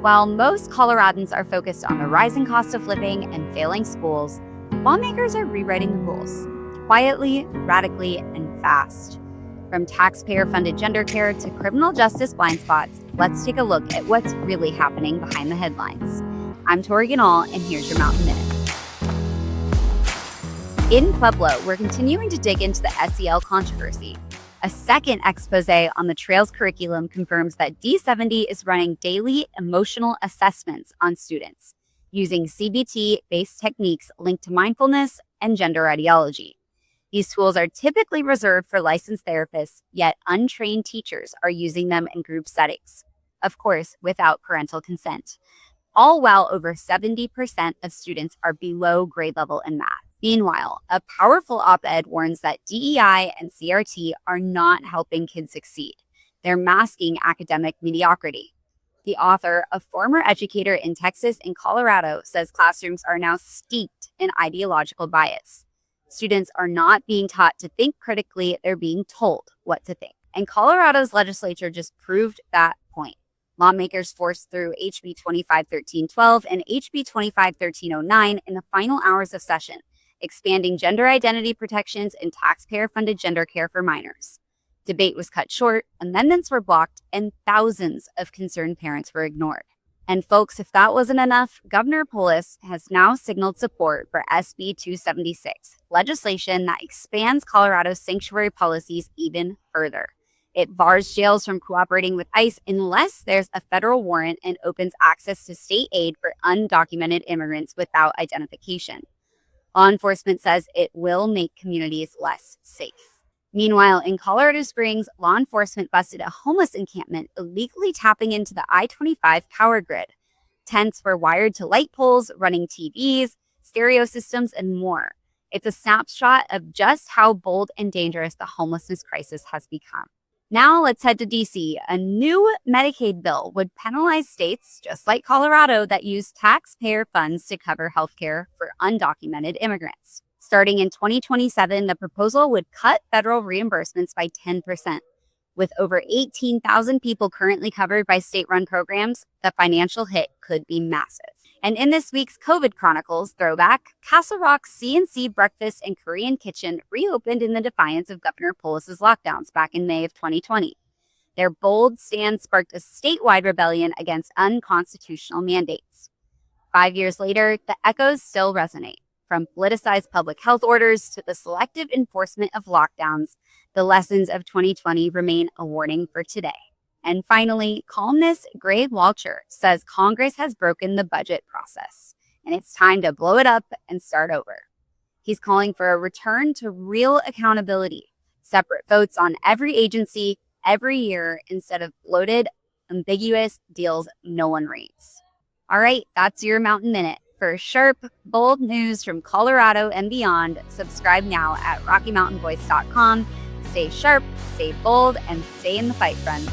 While most Coloradans are focused on the rising cost of living and failing schools, lawmakers are rewriting the rules quietly, radically, and fast. From taxpayer-funded gender care to criminal justice blind spots, let's take a look at what's really happening behind the headlines. I'm Tori Ganal, and here's your Mountain Minute. In Pueblo, we're continuing to dig into the SEL controversy. A second expose on the Trails curriculum confirms that D70 is running daily emotional assessments on students using CBT-based techniques linked to mindfulness and gender ideology. These tools are typically reserved for licensed therapists, yet untrained teachers are using them in group settings, of course, without parental consent, all while over 70% of students are below grade level in math. Meanwhile, a powerful op-ed warns that DEI and CRT are not helping kids succeed. They're masking academic mediocrity. The author, a former educator in Texas and Colorado, says classrooms are now steeped in ideological bias. Students are not being taught to think critically, they're being told what to think. And Colorado's legislature just proved that point. Lawmakers forced through HB25-1312 and HB25-1309 in the final hours of session, expanding gender identity protections and taxpayer-funded gender care for minors. Debate was cut short, amendments were blocked, and thousands of concerned parents were ignored. And folks, if that wasn't enough, Governor Polis has now signaled support for SB 276, legislation that expands Colorado's sanctuary policies even further. It bars jails from cooperating with ICE unless there's a federal warrant and opens access to state aid for undocumented immigrants without identification. Law enforcement says it will make communities less safe. Meanwhile, in Colorado Springs, law enforcement busted a homeless encampment illegally tapping into the I-25 power grid. Tents were wired to light poles, running TVs, stereo systems, and more. It's a snapshot of just how bold and dangerous the homelessness crisis has become. Now let's head to D.C. A new Medicaid bill would penalize states, just like Colorado, that use taxpayer funds to cover healthcare for undocumented immigrants. Starting in 2027, the proposal would cut federal reimbursements by 10%. With over 18,000 people currently covered by state-run programs, the financial hit could be massive. And in this week's COVID Chronicles throwback, Castle Rock's CNC Breakfast and Korean Kitchen reopened in the defiance of Governor Polis's lockdowns back in May of 2020. Their bold stand sparked a statewide rebellion against unconstitutional mandates. 5 years later, the echoes still resonate. From politicized public health orders to the selective enforcement of lockdowns, the lessons of 2020 remain a warning for today. And finally, columnist Greg Walcher says Congress has broken the budget process, and it's time to blow it up and start over. He's calling for a return to real accountability, separate votes on every agency every year instead of bloated, ambiguous deals no one reads. All right, that's your Mountain Minute. For sharp, bold news from Colorado and beyond, subscribe now at RockyMountainVoice.com. Stay sharp, stay bold, and stay in the fight, friends.